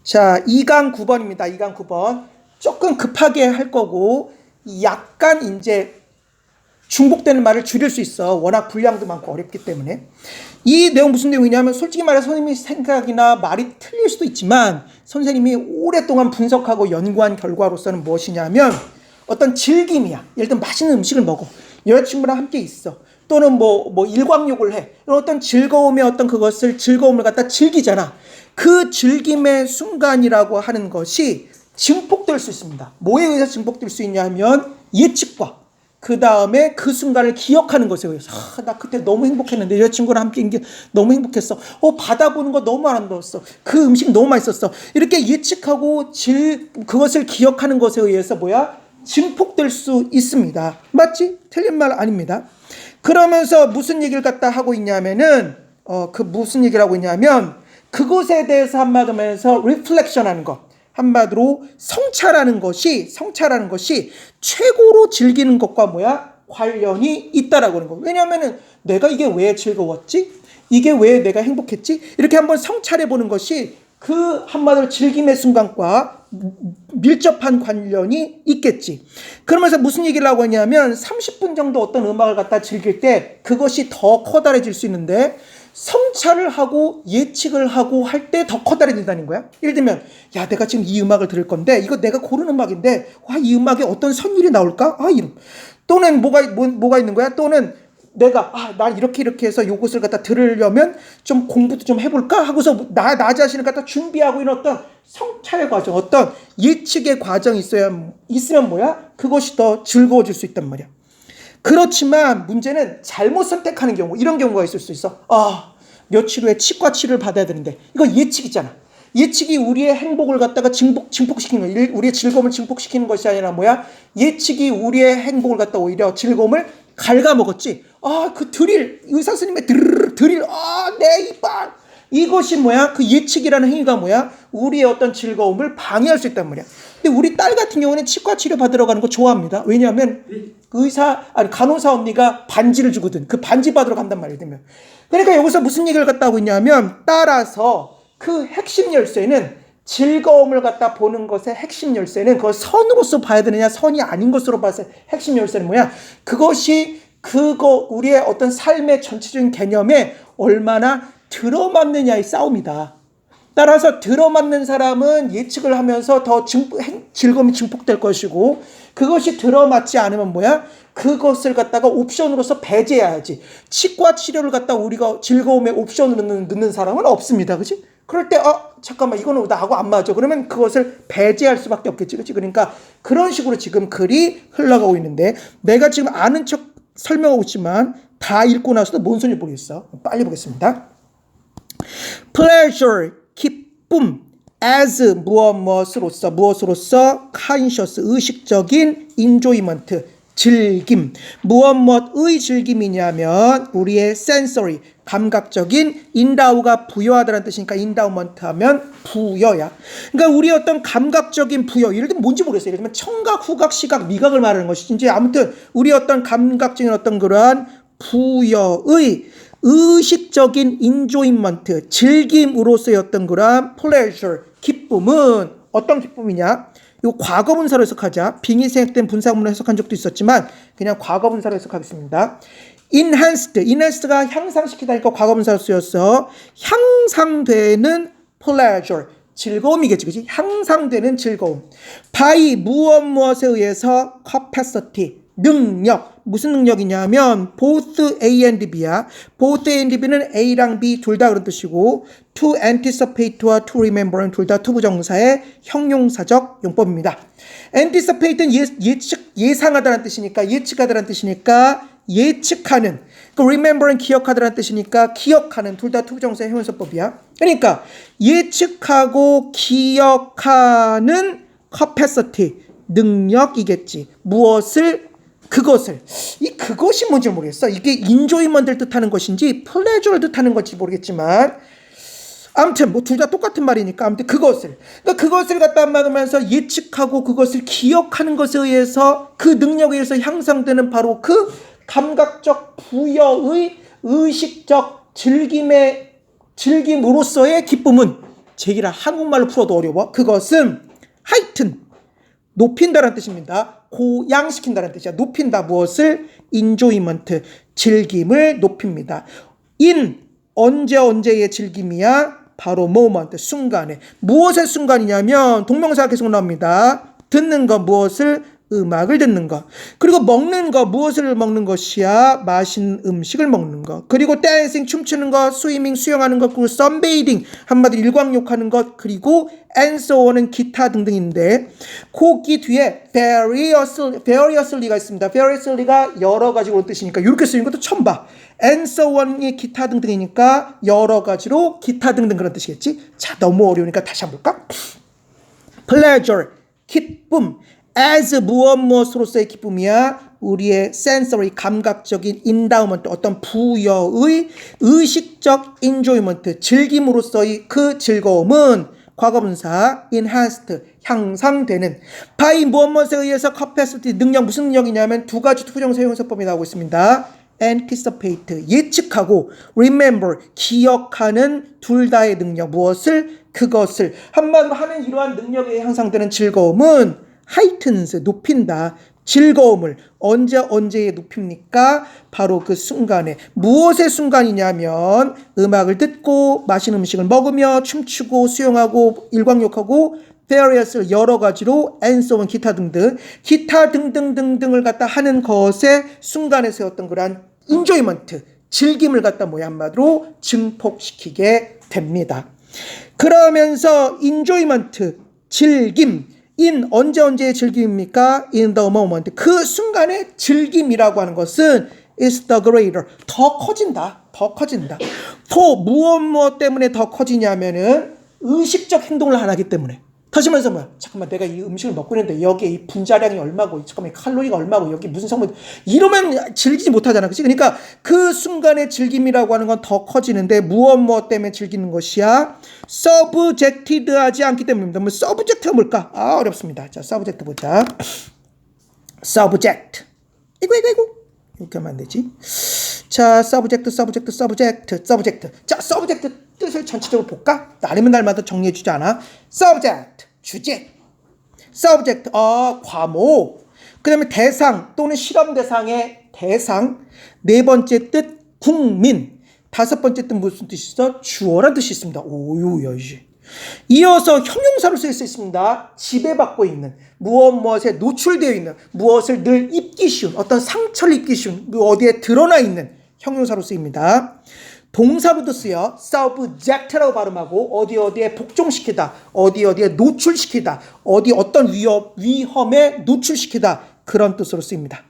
자, 2강 9번입니다. 2강 9번. 조금 급하게 할 거고, 약간 이제 중복되는 말을 줄일 수 있어. 워낙 분량도 많고 어렵기 때문에. 이 내용 무슨 내용이냐면, 솔직히 말해서 선생님이 생각이나 말이 틀릴 수도 있지만, 선생님이 오랫동안 분석하고 연구한 결과로서는 무엇이냐면, 어떤 즐김이야. 예를 들면 맛있는 음식을 먹어. 여자친구랑 함께 있어. 또는 일광욕을 해. 어떤 즐거움의 어떤 그것을, 즐거움을 갖다 즐기잖아. 그 즐김의 순간이라고 하는 것이 증폭될 수 있습니다. 뭐에 의해서 증폭될 수 있냐면 예측과 그 다음에 그 순간을 기억하는 것에 의해서 나 그때 너무 행복했는데 여자친구랑 함께 있는 게 너무 행복했어. 바다 보는 거 너무 아름다웠어. 그 음식 너무 맛있었어. 이렇게 예측하고 그것을 기억하는 것에 의해서 증폭될 수 있습니다. 맞지? 틀린 말 아닙니다. 그러면서 무슨 얘기를 갖다 하고 있냐면은 무슨 얘기를 하고 있냐면 그것에 대해서 한마디로 해서 리플렉션 하는 것. 한마디로 성찰하는 것이 최고로 즐기는 것과 관련이 있다라고 하는 거. 왜냐하면은 내가 이게 왜 즐거웠지? 이게 왜 내가 행복했지? 이렇게 한번 성찰해 보는 것이 그 한마디로 즐김의 순간과 밀접한 관련이 있겠지. 그러면서 무슨 얘기를 하고 있냐면 30분 정도 어떤 음악을 갖다 즐길 때 그것이 더 커다래질 수 있는데 성찰을 하고 예측을 하고 할 때 더 커다래진다는 거야. 예를 들면 내가 지금 이 음악을 들을 건데 이거 내가 고른 음악인데 이 음악에 어떤 선율이 나올까? 이름. 또는 뭐가 있는 거야? 또는 내가 난 이렇게 해서 요것을 갖다 들으려면 좀 공부도 좀 해볼까 하고서 나 자신을 갖다 준비하고 있는 어떤 성찰의 과정, 어떤 예측의 과정이 있으면 그것이 더 즐거워질 수 있단 말이야. 그렇지만 문제는 잘못 선택하는 경우, 이런 경우가 있을 수 있어. 며칠 후에 치과 치료를 받아야 되는데 이거 예측이잖아. 예측이 우리의 행복을 갖다가 증폭시키는 거야. 우리의 즐거움을 증폭시키는 것이 아니라 예측이 우리의 행복을 갖다 오히려 즐거움을 갉아먹었지. 그 드릴, 의사 선생님의 드릴, 내 이빨. 이것이 그 예측이라는 행위가 우리의 어떤 즐거움을 방해할 수 있단 말이야. 근데 우리 딸 같은 경우는 치과 치료 받으러 가는 거 좋아합니다. 왜냐하면 간호사 언니가 반지를 주거든. 그 반지 받으러 간단 말이야. 그러니까 여기서 무슨 얘기를 갖다 하고 있냐면, 따라서 그 핵심 열쇠는 즐거움을 갖다 보는 것의 핵심 열쇠는 그걸 선으로서 봐야 되느냐, 선이 아닌 것으로 봐서 핵심 열쇠는 그것이 우리의 어떤 삶의 전체적인 개념에 얼마나 들어맞느냐의 싸움이다. 따라서 들어맞는 사람은 예측을 하면서 더 즐거움이 증폭될 것이고, 그것이 들어맞지 않으면 그것을 갖다가 옵션으로서 배제해야지. 치과 치료를 갖다 우리가 즐거움의 옵션으로 넣는 사람은 없습니다. 그치? 그럴 때, 잠깐만, 이거는 나하고 안 맞아. 그러면 그것을 배제할 수밖에 없겠지. 그치? 그러니까 그런 식으로 지금 글이 흘러가고 있는데, 내가 지금 아는 척 설명하고 있지만, 다 읽고 나서도 뭔 소리인지 모르겠어. 빨리 보겠습니다. pleasure, 기쁨, as 무엇으로서 conscious, 의식적인 enjoyment, 즐김. 무엇의 즐김이냐면 우리의 sensory, 감각적인 인다우가 부여하다는 뜻이니까 인다우먼트 하면 부여야. 그러니까 우리 어떤 감각적인 부여, 예를 들면 뭔지 모르겠어요. 예를 들면 청각, 후각, 시각, 미각을 말하는 것인지, 아무튼 우리 어떤 감각적인 어떤 그러한 부여의 의식적인 인조이먼트, 즐김으로서의 어떤 그러한 pleasure, 기쁨은 어떤 기쁨이냐? 이 과거분사로 해석하자. 빙의 생략된 분사문으로 해석한 적도 있었지만 그냥 과거분사로 해석하겠습니다. enhanced가 향상시키다니까 과거분사로 쓰였어. 향상되는 pleasure, 즐거움이겠지, 그치? 향상되는 즐거움. by 무엇에 의해서 capacity, 능력. 무슨 능력이냐면 both A and B야. both A and B는 A랑 B 둘 다 그런 뜻이고, to anticipate와 to remember는 둘 다 투부정사의 형용사적 용법입니다. anticipate는 예상하다라는 뜻이니까, 예측하다라는 뜻이니까 예측하는, remember는 기억하다라는 뜻이니까 기억하는, 둘 다 투부정사의 형용사법이야. 그러니까 예측하고 기억하는 capacity, 능력이겠지. 그것이 뭔지 모르겠어. 이게 인조이먼트를 뜻하는 것인지 플레저를 뜻하는 것인지 모르겠지만, 아무튼 둘 다 똑같은 말이니까, 아무튼 그것을 갖다 한마디면서 예측하고 그것을 기억하는 것에 의해서, 그 능력에 의해서 향상되는 바로 그 감각적 부여의 의식적 즐김으로서의 기쁨은 제기라 한국말로 풀어도 어려워. 그것은 하여튼 높인다는 뜻입니다. 고양시킨다는 뜻이야. 높인다. 무엇을? enjoyment, 즐김을 높입니다. in, 언제의 즐김이야? 바로 moment, 순간에. 무엇의 순간이냐면 동명사가 계속 나옵니다. 듣는 거, 무엇을? 음악을 듣는 것. 그리고 먹는 것, 무엇을 먹는 것이야? 맛있는 음식을 먹는 것. 그리고 댄싱, 춤추는 것, 스위밍, 수영하는 것, 그리고 선베이딩, 한마디로 일광욕하는 것, 그리고 and so on은 기타 등등인데 거기 뒤에 variously가 있습니다. variously가 여러 가지로 뜻이니까 이렇게 쓰이는 것도 처음 봐. and so on이 기타 등등이니까 여러 가지로 기타 등등 그런 뜻이겠지. 자, 너무 어려우니까 다시 한번 볼까? pleasure, 기쁨. as 무엇으로서의 기쁨이야? 우리의 sensory, 감각적인 endowment, 어떤 부여의 의식적 enjoyment, 즐김으로서의 그 즐거움은 과거분사 enhanced, 향상되는 by 무엇에 의해서 capacity, 능력, 무슨 능력이냐면 두 가지 투부정사 형용사법이 나오고 있습니다. anticipate, 예측하고 remember, 기억하는 둘 다의 능력, 무엇을? 그것을. 한마디로 하는 이러한 능력에 향상되는 즐거움은 heightens, 높인다. 즐거움을 언제에 높입니까? 바로 그 순간에. 무엇의 순간이냐면 음악을 듣고 맛있는 음식을 먹으며 춤추고 수영하고 일광욕하고 various, 여러 가지로 and so on, 기타 등등을 갖다 하는 것의 순간에 세웠던 그러한 enjoyment, 즐김을 갖다 한마디로 증폭시키게 됩니다. 그러면서 enjoyment, 즐김, in, 언제의 즐김입니까? in the moment, 그 순간의 즐김이라고 하는 것은 is the greater, 더 커진다. for, 무엇 때문에 더 커지냐면은 의식적 행동을 안 하기 때문에. 다시 말해서 뭐야? 잠깐만, 내가 이 음식을 먹고 있는데 여기에 이 분자량이 얼마고, 잠깐만 칼로리가 얼마고, 여기 무슨 성분, 이러면 즐기지 못하잖아. 그치? 그러니까 그 순간의 즐김이라고 하는 건 더 커지는데 무엇 때문에 즐기는 것이야? subjected 하지 않기 때문입니다. 뭐 subject가 뭘까? 어렵습니다. 자, subject 보자. subject. 이거. 이렇게 하면 안 되지. 자, subject. 자, subject 뜻을 전체적으로 볼까? 아니면 날마다 정리해주지 않아? subject, 주제. subject, 과목. 그 다음에 대상 또는 실험 대상의 대상. 네 번째 뜻, 국민. 다섯 번째 뜻 무슨 뜻이 있어? 주어란 뜻이 있습니다. 오유여시. 이어서 형용사로 쓰일 수 있습니다. 지배받고 있는, 무엇에 노출되어 있는, 무엇을 늘 입기 쉬운, 어떤 상처를 입기 쉬운, 어디에 드러나 있는 형용사로 쓰입니다. 동사로도 쓰여 subject라고 발음하고 어디에 복종시키다, 어디에 노출시키다, 어떤 위험에 노출시키다, 그런 뜻으로 쓰입니다.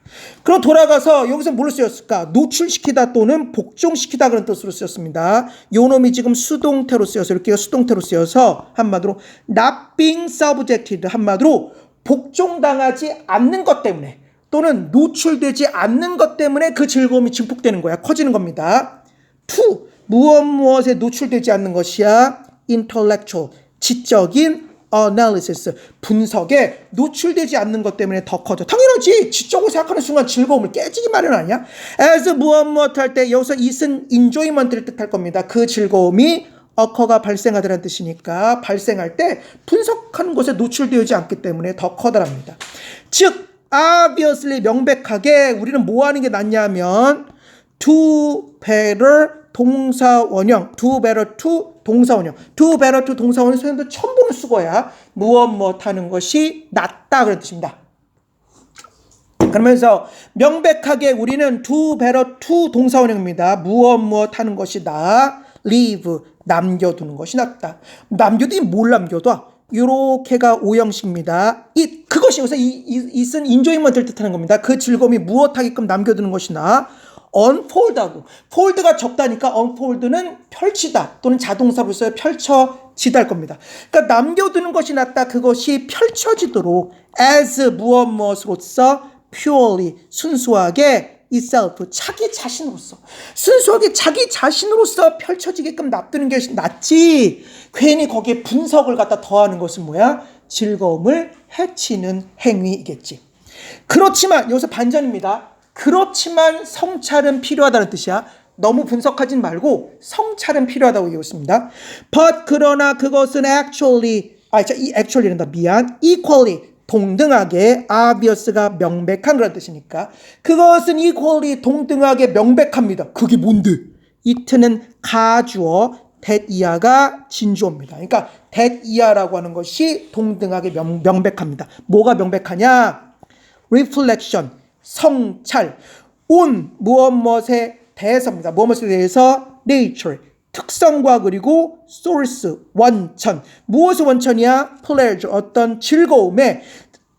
그럼 돌아가서 여기서 뭘로 쓰였을까? 노출시키다 또는 복종시키다 그런 뜻으로 쓰였습니다. 요 놈이 지금 수동태로 쓰여서 이렇게 수동태로 쓰여서 한마디로 not being subjected, 한마디로 복종당하지 않는 것 때문에 또는 노출되지 않는 것 때문에 그 즐거움이 증폭되는 거야. 커지는 겁니다. to, 무엇에 노출되지 않는 것이야? intellectual, 지적인 analysis, 분석에 노출되지 않는 것 때문에 더 커져. 당연하지. 지적으로 생각하는 순간 즐거움을 깨지기 마련 아니야? as 무엇 할 때 여기서 it은 enjoyment를 뜻할 겁니다. 그 즐거움이 occur가 발생하다는 뜻이니까 발생할 때 분석하는 것에 노출되지 않기 때문에 더 커다랍니다. 즉 obviously, 명백하게 우리는 뭐 하는 게 낫냐면 do better 동사원형, do better to 동사원형, do better to 동사원형 선생님들 처음 보는 수거야. 무엇 하는 것이 낫다 그런 뜻입니다. 그러면서 명백하게 우리는 do better to 동사원형입니다. 무엇 하는 것이 나, leave, 남겨두는 것이 낫다. 남겨두기 뭘 남겨둬? 요렇게가 오형식입니다. 그것이 여기서 it은 enjoyment를 뜻하는 겁니다. 그 즐거움이 무엇하게끔 남겨두는 것이나 unfold하고, fold가 적다니까 unfold는 펼치다 또는 자동사로 써요. 펼쳐지다 할 겁니다. 그러니까 남겨두는 것이 낫다. 그것이 펼쳐지도록 as 무엇으로써 purely, 순수하게 itself, 자기 자신으로서, 순수하게 자기 자신으로서 펼쳐지게끔 놔두는 게 낫지. 괜히 거기에 분석을 갖다 더하는 것은 뭐야? 즐거움을 해치는 행위이겠지. 그렇지만 여기서 반전입니다. 그렇지만 성찰은 필요하다는 뜻이야. 너무 분석하진 말고 성찰은 필요하다고 얘기하고 있습니다. But 그러나 그것은 actually란다. 미안. equally 동등하게 obvious가 명백한 그런 뜻이니까 그것은 equally 동등하게 명백합니다. 그게 뭔데? it는 가주어 that 이하가 진주어입니다. 그러니까 that 이하라고 하는 것이 동등하게 명백합니다. 뭐가 명백하냐? reflection, 성찰, 무엇에 대해서입니다. 무엇에 대해서? nature, 특성과 그리고 source, 원천. 무엇의 원천이야? pleasure, 어떤 즐거움의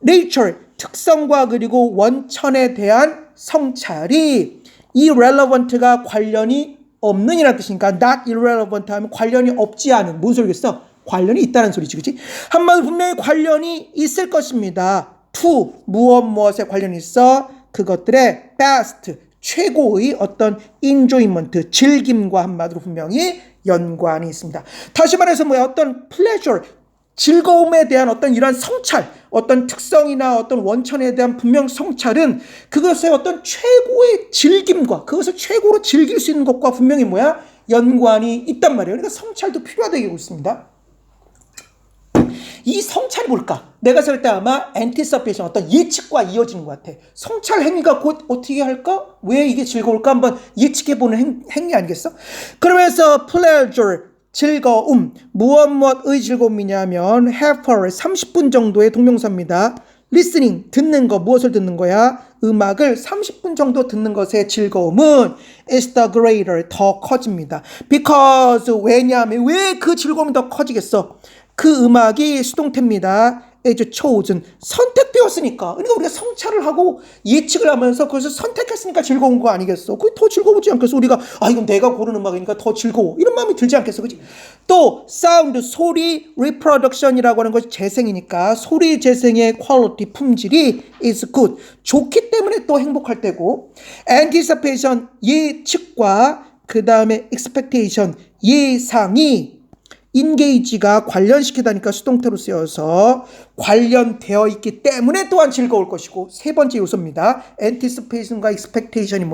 nature, 특성과 그리고 원천에 대한 성찰이 irrelevant가 관련이 없는 이라는 뜻이니까 not irrelevant 하면 관련이 없지 않은. 뭔 소리겠어? 관련이 있다는 소리지, 그치? 한마디로 분명히 관련이 있을 것입니다. to 무엇에 관련이 있어? 그것들의 best, 최고의 어떤 enjoyment, 즐김과 한마디로 분명히 연관이 있습니다. 다시 말해서 어떤 pleasure, 즐거움에 대한 어떤 이런 성찰, 어떤 특성이나 어떤 원천에 대한 분명 성찰은 그것의 어떤 최고의 즐김과 그것을 최고로 즐길 수 있는 것과 분명히 연관이 있단 말이에요. 그러니까 성찰도 필요하다고 얘기하고 있습니다. 이 성찰이 뭘까? 내가 살 때 아마 anticipation, 어떤 예측과 이어지는 것 같아. 성찰 행위가 곧 어떻게 할까? 왜 이게 즐거울까? 한번 예측해보는 행위 아니겠어? 그러면서 pleasure, 즐거움, 무엇의 즐거움이냐면 have for 30분 정도의 동명사입니다. listening, 듣는 거, 무엇을 듣는 거야? 음악을 30분 정도 듣는 것의 즐거움은 is the greater, 더 커집니다. because, 왜냐하면 왜 그 즐거움이 더 커지겠어? 그 음악이 수동태입니다. is chosen, 선택되었으니까. 그러니까 우리가 성찰을 하고 예측을 하면서 그것을 선택했으니까 즐거운 거 아니겠어? 그게 더 즐거우지 않겠어? 우리가 이건 내가 고른 음악이니까 더 즐거워. 이런 마음이 들지 않겠어? 그치? 또 사운드, 소리, reproduction이라고 하는 것이 재생이니까 소리 재생의 quality, 품질이 is good, 좋기 때문에 또 행복할 때고 anticipation, 예측과 그 다음에 expectation, 예상이 engage가 관련시키다니까 수동태로 쓰여서 관련되어 있기 때문에 또한 즐거울 것이고 세 번째 요소입니다. anticipation과 expectation이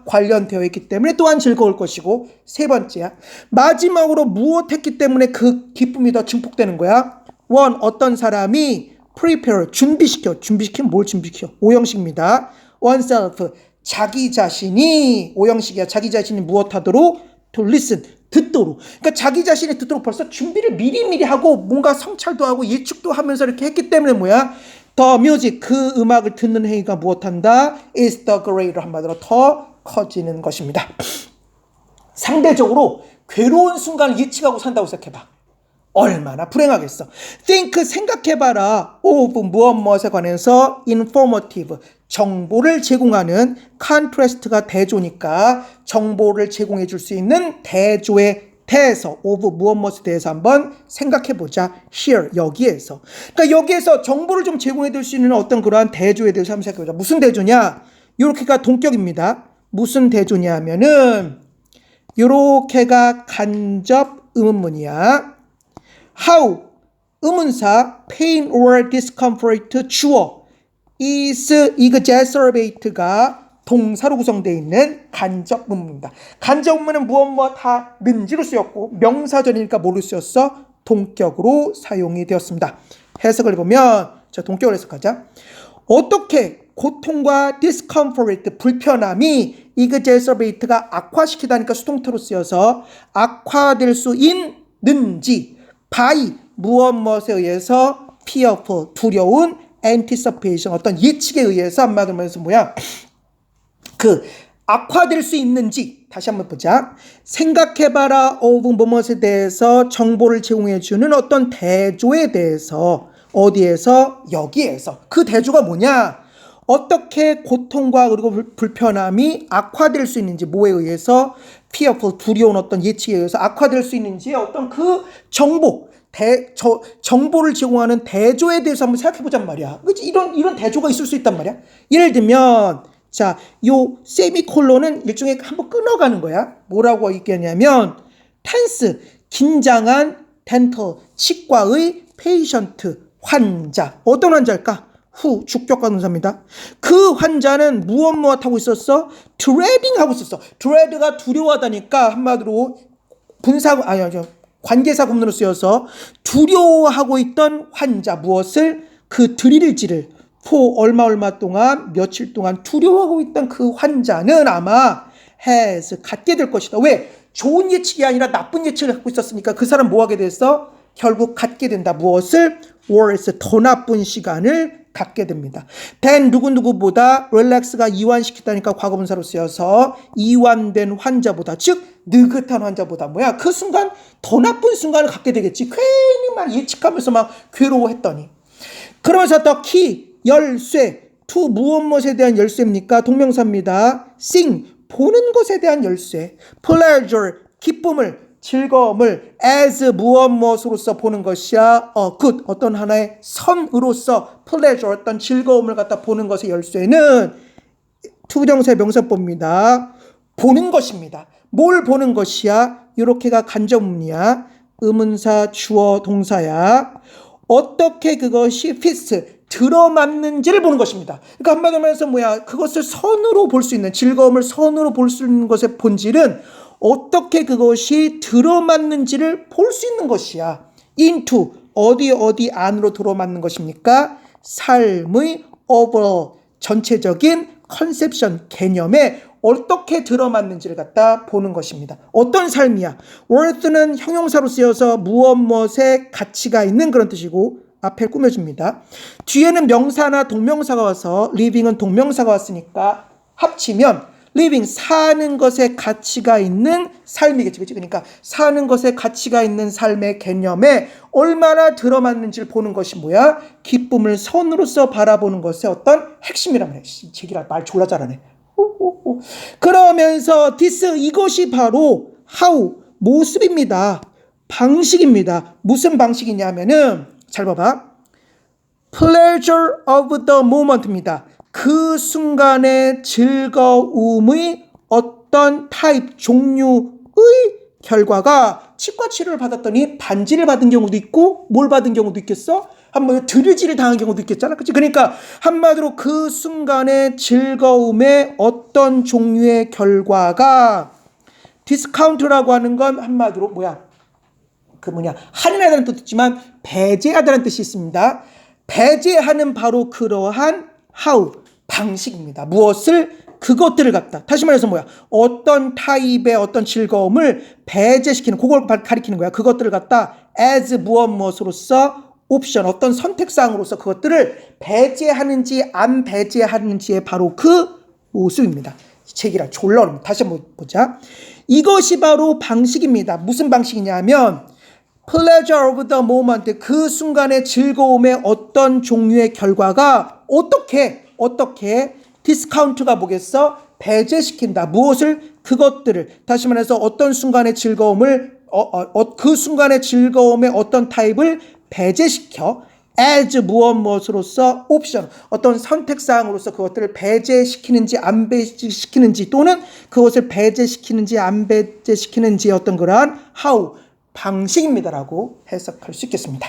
관련되어 있기 때문에 또한 즐거울 것이고 세 번째야. 마지막으로 무엇했기 때문에 그 기쁨이 더 증폭되는 거야? one, 어떤 사람이 prepare, 준비시키면 뭘 준비시켜? 오형식입니다. oneself, 자기 자신이, 오형식이야. 자기 자신이 무엇하도록? to listen, 듣도록. 그러니까 자기 자신이 듣도록 벌써 준비를 미리미리 하고 뭔가 성찰도 하고 예측도 하면서 이렇게 했기 때문에 the music, 그 음악을 듣는 행위가 무엇한다? is the greater, 한마디로 더 커지는 것입니다. 상대적으로 괴로운 순간을 예측하고 산다고 생각해봐. 얼마나 불행하겠어. think, 생각해봐라. of 무엇에 관해서 informative, 정보를 제공하는 contrast가 대조니까 정보를 제공해 줄 수 있는 대조에 대해서 of 무엇에 대해서 한번 생각해보자. here, 여기에서. 그러니까 여기에서 정보를 좀 제공해 줄 수 있는 어떤 그러한 대조에 대해서 한번 생각해보자. 무슨 대조냐? 요렇게가 동격입니다. 무슨 대조냐 하면은 요렇게가 간접 의문문이야. How, 의문사, pain or discomfort, 주어, is exacerbate가 동사로 구성되어 있는 간접 의문입니다. 간접 의문은 무엇 하는지로 쓰였고 명사절이니까 뭐로 쓰였어? 동격으로 사용이 되었습니다. 해석을 보면 자, 동격을 해석하자. 어떻게 고통과 discomfort, 불편함이 exacerbate가 악화시키다니까 수동태로 쓰여서 악화될 수 있는지 by 무엇에 의해서 fearful, 두려운 anticipation, 어떤 예측에 의해서 한마디로 말해서 그 악화될 수 있는지 다시 한번 보자. 생각해봐라 of 무엇에 대해서 정보를 제공해주는 어떤 대조에 대해서 어디에서? 여기에서. 그 대조가 뭐냐? 어떻게 고통과 그리고 불편함이 악화될 수 있는지 뭐에 의해서? fearful, 두려운 어떤 예측에 의해서 악화될 수 있는지 어떤 그 정보를 제공하는 대조에 대해서 한번 생각해보잔 말이야. 그치? 이런 대조가 있을 수 있단 말이야. 예를 들면 자, 요 세미콜론은 일종의 한번 끊어가는 거야. 뭐라고 얘기하냐면 tense, 긴장한 dental, 치과의 patient, 환자. 어떤 환자일까? 후 주격과 동사입니다. 그 환자는 무엇 하고 있었어? 드레딩 하고 있었어. 드레드가 두려워하다니까 한마디로 관계사 구문으로 쓰여서 두려워하고 있던 환자 무엇을? 그 드릴질을 얼마 동안 며칠 동안 두려워하고 있던 그 환자는 아마 has 갖게 될 것이다. 왜? 좋은 예측이 아니라 나쁜 예측을 갖고 있었으니까 그 사람 뭐 하게 됐어? 결국 갖게 된다. 무엇을? worse 더 나쁜 시간을 갖게 됩니다. than 누구보다 relax가 이완시키다니까 과거분사로 쓰여서 이완된 환자보다 즉 느긋한 환자보다 뭐야? 그 순간 더 나쁜 순간을 갖게 되겠지. 괜히 막 예측하면서 막 괴로워했더니 그러면서 더 키 열쇠 to 무엇에 대한 열쇠입니까? 동명사입니다. sing 보는 것에 대한 열쇠 pleasure 기쁨을 즐거움을 as 무엇으로서 보는 것이야 good 어떤 하나의 선으로서 pleasure 어떤 즐거움을 갖다 보는 것의 열쇠는 투부정사의 명사법입니다. 보는 것입니다. 뭘 보는 것이야? 이렇게가 간접문이야. 의문사 주어 동사야. 어떻게 그것이 fits 들어맞는지를 보는 것입니다. 그러니까 한마디로 말해서 뭐야? 그것을 선으로 볼 수 있는 즐거움을 선으로 볼 수 있는 것의 본질은 어떻게 그것이 들어맞는지를 볼 수 있는 것이야. into 어디 안으로 들어맞는 것입니까? 삶의 overall 전체적인 컨셉션 개념에 어떻게 들어맞는지를 갖다 보는 것입니다. 어떤 삶이야? worth는 형용사로 쓰여서 무엇의 가치가 있는 그런 뜻이고 앞에 꾸며줍니다. 뒤에는 명사나 동명사가 와서 living은 동명사가 왔으니까 합치면 living 사는 것에 가치가 있는 삶이겠지. 그치? 그러니까 사는 것에 가치가 있는 삶의 개념에 얼마나 들어맞는지를 보는 것이 뭐야? 기쁨을 선으로서 바라보는 것의 어떤 핵심이란 말이야. 제기라 말 졸라 잘하네. 그러면서 this 이것이 바로 how 모습입니다. 방식입니다. 무슨 방식이냐면은 잘 봐봐. pleasure of the moment입니다. 그 순간의 즐거움의 어떤 타입, 종류의 결과가 치과 치료를 받았더니 반지를 받은 경우도 있고 뭘 받은 경우도 있겠어? 한번 드르지를 당한 경우도 있겠잖아. 그치? 그러니까 한마디로 그 순간의 즐거움의 어떤 종류의 결과가 디스카운트라고 하는 건 한마디로 할인하다는 뜻도 있지만 배제하다는 뜻이 있습니다. 배제하는 바로 그러한 how 방식입니다. 무엇을? 그것들을 갖다. 다시 말해서 어떤 타입의 어떤 즐거움을 배제시키는 그걸 가리키는 거야. 그것들을 갖다 as 무엇으로서 옵션 어떤 선택사항으로서 그것들을 배제하는지 안 배제하는지의 바로 그 모습입니다. 책이라 졸라 어렵니다. 다시 한번 보자. 이것이 바로 방식입니다. 무슨 방식이냐면 pleasure of the moment 그 순간의 즐거움의 어떤 종류의 결과가 어떻게 디스카운트가 뭐겠어? 배제시킨다. 무엇을? 그것들을. 다시 말해서 어떤 순간의 즐거움을 그 순간의 즐거움의 어떤 타입을 배제시켜 as 무엇으로서 옵션 어떤 선택사항으로서 그것들을 배제시키는지 안 배제시키는지 또는 그것을 배제시키는지 안 배제시키는지 어떤 그러한 how 방식입니다라고 해석할 수 있겠습니다.